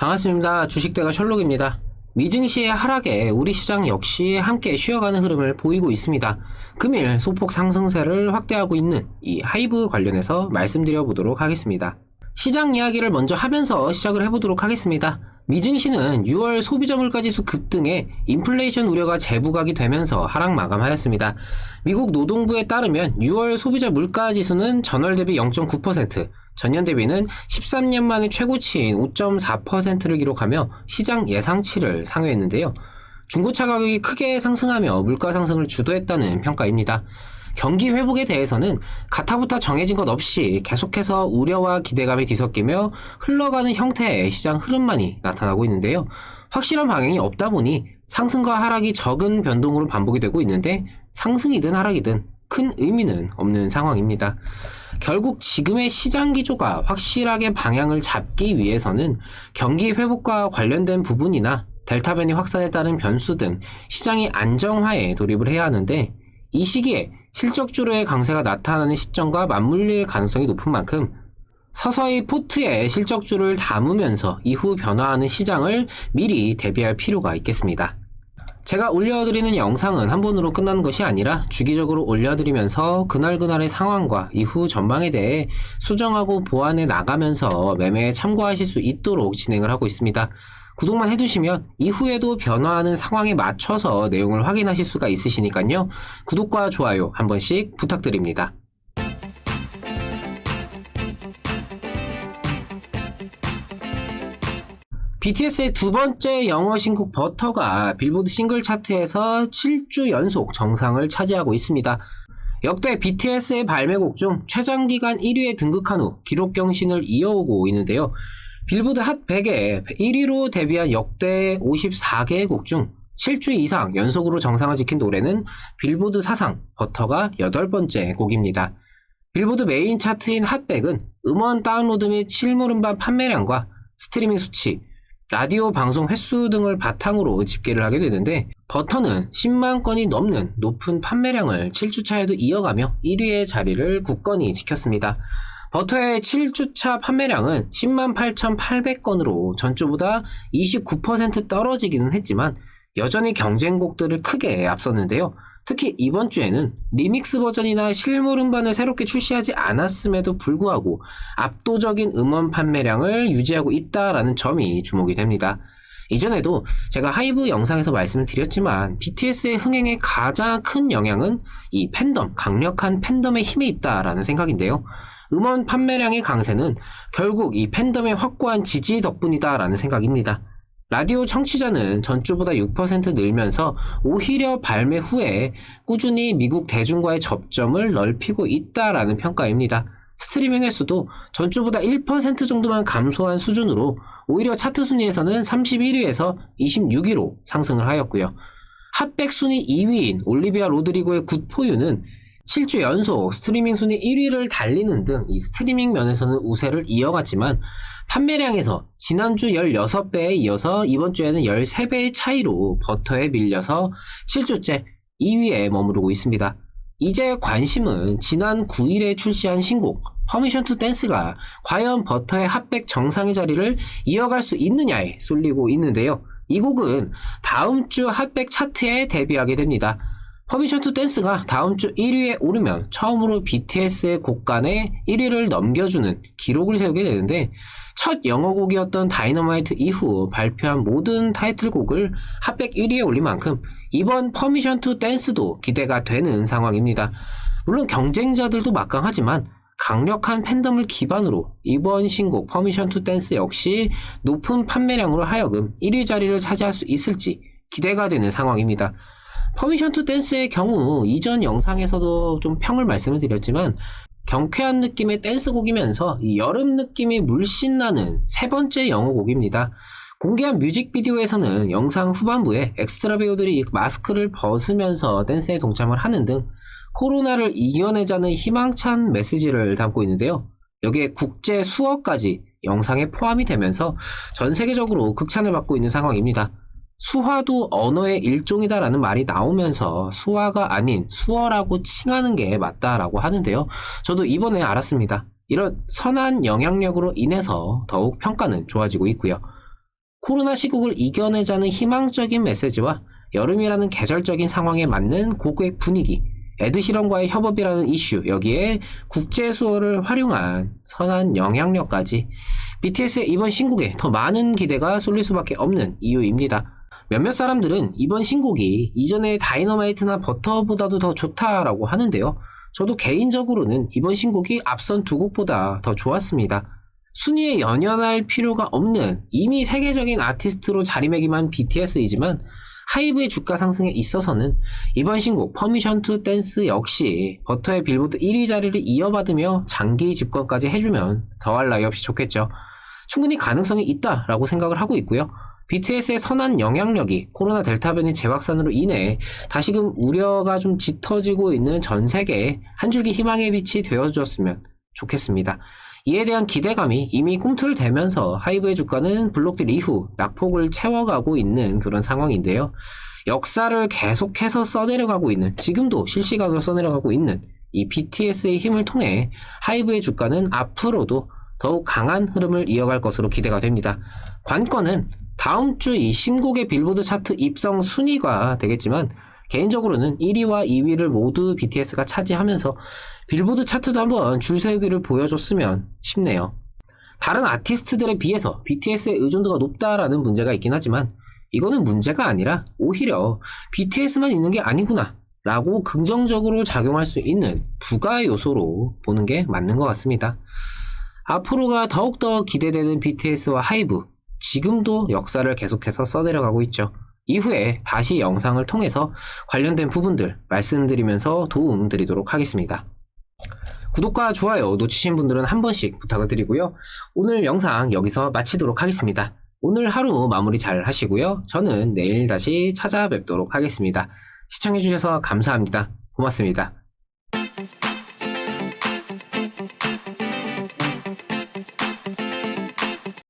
반갑습니다. 주식대가 셜록입니다. 미증시의 하락에 우리 시장 역시 함께 쉬어가는 흐름을 보이고 있습니다. 금일 소폭 상승세를 확대하고 있는 이 하이브 관련해서 말씀드려 보도록 하겠습니다. 시장 이야기를 먼저 하면서 시작을 해보도록 하겠습니다. 미증시는 6월 소비자 물가지수 급등에 인플레이션 우려가 재부각이 되면서 하락 마감하였습니다. 미국 노동부에 따르면 6월 소비자 물가지수는 전월 대비 0.9%, 전년 대비는 13년 만에 최고치인 5.4%를 기록하며 시장 예상치를 상회했는데요. 중고차 가격이 크게 상승하며 물가 상승을 주도했다는 평가입니다. 경기 회복에 대해서는 가타부타 정해진 것 없이 계속해서 우려와 기대감이 뒤섞이며 흘러가는 형태의 시장 흐름만이 나타나고 있는데요. 확실한 방향이 없다 보니 상승과 하락이 적은 변동으로 반복이 되고 있는데 상승이든 하락이든 큰 의미는 없는 상황입니다. 결국 지금의 시장 기조가 확실하게 방향을 잡기 위해서는 경기 회복과 관련된 부분이나 델타 변이 확산에 따른 변수 등 시장이 안정화에 돌입을 해야 하는데 이 시기에 실적주로의 강세가 나타나는 시점과 맞물릴 가능성이 높은 만큼 서서히 포트에 실적주를 담으면서 이후 변화하는 시장을 미리 대비할 필요가 있겠습니다. 제가 올려드리는 영상은 한 번으로 끝나는 것이 아니라 주기적으로 올려드리면서 그날그날의 상황과 이후 전망에 대해 수정하고 보완해 나가면서 매매에 참고하실 수 있도록 진행을 하고 있습니다. 구독만 해두시면 이후에도 변화하는 상황에 맞춰서 내용을 확인하실 수가 있으시니까요. 구독과 좋아요 한 번씩 부탁드립니다. BTS의 두 번째 영어 신곡 버터가 빌보드 싱글 차트에서 7주 연속 정상을 차지하고 있습니다. 역대 BTS의 발매곡 중 최장기간 1위에 등극한 후 기록 경신을 이어오고 있는데요. 빌보드 핫 100에 1위로 데뷔한 역대 54개의 곡 중 7주 이상 연속으로 정상을 지킨 노래는 빌보드 사상 버터가 8번째 곡입니다. 빌보드 메인 차트인 핫 100은 음원 다운로드 및 실물 음반 판매량과 스트리밍 수치, 라디오 방송 횟수 등을 바탕으로 집계를 하게 되는데 버터는 10만 건이 넘는 높은 판매량을 7주차에도 이어가며 1위의 자리를 굳건히 지켰습니다. 버터의 7주차 판매량은 10만 8,800건으로 전주보다 29% 떨어지기는 했지만 여전히 경쟁곡들을 크게 앞섰는데요. 특히 이번 주에는 리믹스 버전이나 실물 음반을 새롭게 출시하지 않았음에도 불구하고 압도적인 음원 판매량을 유지하고 있다라는 점이 주목이 됩니다. 이전에도 제가 하이브 영상에서 말씀을 드렸지만 BTS의 흥행에 가장 큰 영향은 이 팬덤, 강력한 팬덤의 힘에 있다라는 생각인데요. 음원 판매량의 강세는 결국 이 팬덤의 확고한 지지 덕분이다라는 생각입니다. 라디오 청취자는 전주보다 6% 늘면서 오히려 발매 후에 꾸준히 미국 대중과의 접점을 넓히고 있다라는 평가입니다. 스트리밍 횟수도 전주보다 1% 정도만 감소한 수준으로 오히려 차트 순위에서는 31위에서 26위로 상승을 하였고요. 핫백 순위 2위인 올리비아 로드리고의 굿포유는 7주 연속 스트리밍 순위 1위를 달리는 등 이 스트리밍 면에서는 우세를 이어갔지만 판매량에서 지난주 16배에 이어서 이번 주에는 13배의 차이로 버터에 밀려서 7주째 2위에 머무르고 있습니다. 이제 관심은 지난 9일에 출시한 신곡 퍼미션 투 댄스가 과연 버터의 핫백 정상의 자리를 이어갈 수 있느냐에 쏠리고 있는데요. 이 곡은 다음 주 핫백 차트에 데뷔하게 됩니다. 퍼미션 투 댄스가 다음 주 1위에 오르면 처음으로 BTS의 곡 간의 1위를 넘겨주는 기록을 세우게 되는데 첫 영어곡이었던 다이너마이트 이후 발표한 모든 타이틀곡을 핫백 1위에 올린 만큼 이번 퍼미션 투 댄스도 기대가 되는 상황입니다. 물론 경쟁자들도 막강하지만 강력한 팬덤을 기반으로 이번 신곡 퍼미션 투 댄스 역시 높은 판매량으로 하여금 1위 자리를 차지할 수 있을지 기대가 되는 상황입니다. 퍼미션 투 댄스의 경우 이전 영상에서도 좀 평을 말씀을 드렸지만 경쾌한 느낌의 댄스곡이면서 이 여름 느낌이 물씬 나는 세 번째 영어곡입니다. 공개한 뮤직비디오에서는 영상 후반부에 엑스트라 배우들이 마스크를 벗으면서 댄스에 동참을 하는 등 코로나를 이겨내자는 희망찬 메시지를 담고 있는데요. 여기에 국제 수어까지 영상에 포함이 되면서 전 세계적으로 극찬을 받고 있는 상황입니다. 수화도 언어의 일종이다라는 말이 나오면서 수화가 아닌 수어라고 칭하는 게 맞다라고 하는데요. 저도 이번에 알았습니다. 이런 선한 영향력으로 인해서 더욱 평가는 좋아지고 있고요. 코로나 시국을 이겨내자는 희망적인 메시지와 여름이라는 계절적인 상황에 맞는 곡의 분위기, 에드시런과의 협업이라는 이슈, 여기에 국제 수어를 활용한 선한 영향력까지 BTS의 이번 신곡에 더 많은 기대가 쏠릴 수밖에 없는 이유입니다. 몇몇 사람들은 이번 신곡이 이전의 다이너마이트나 버터보다도 더 좋다라고 하는데요. 저도 개인적으로는 이번 신곡이 앞선 두 곡보다 더 좋았습니다. 순위에 연연할 필요가 없는 이미 세계적인 아티스트로 자리매김한 BTS이지만 하이브의 주가 상승에 있어서는 이번 신곡 퍼미션 투 댄스 역시 버터의 빌보드 1위 자리를 이어받으며 장기 집권까지 해주면 더할 나위 없이 좋겠죠. 충분히 가능성이 있다라고 생각을 하고 있고요. BTS의 선한 영향력이 코로나 델타 변이 재확산으로 인해 다시금 우려가 좀 짙어지고 있는 전 세계에 한 줄기 희망의 빛이 되어줬으면 좋겠습니다. 이에 대한 기대감이 이미 꿈틀대면서 하이브의 주가는 블록딜 이후 낙폭을 채워가고 있는 그런 상황인데요. 역사를 계속해서 써내려가고 있는, 지금도 실시간으로 써내려가고 있는 이 BTS의 힘을 통해 하이브의 주가는 앞으로도 더욱 강한 흐름을 이어갈 것으로 기대가 됩니다. 관건은 다음 주 이 신곡의 빌보드 차트 입성 순위가 되겠지만 개인적으로는 1위와 2위를 모두 BTS가 차지하면서 빌보드 차트도 한번 줄 세우기를 보여줬으면 싶네요. 다른 아티스트들에 비해서 BTS의 의존도가 높다라는 문제가 있긴 하지만 이거는 문제가 아니라 오히려 BTS만 있는 게 아니구나 라고 긍정적으로 작용할 수 있는 부가 요소로 보는 게 맞는 것 같습니다. 앞으로가 더욱더 기대되는 BTS와 하이브, 지금도 역사를 계속해서 써내려가고 있죠. 이후에 다시 영상을 통해서 관련된 부분들 말씀드리면서 도움 드리도록 하겠습니다. 구독과 좋아요 놓치신 분들은 한 번씩 부탁을 드리고요. 오늘 영상 여기서 마치도록 하겠습니다. 오늘 하루 마무리 잘 하시고요. 저는 내일 다시 찾아뵙도록 하겠습니다. 시청해주셔서 감사합니다. 고맙습니다.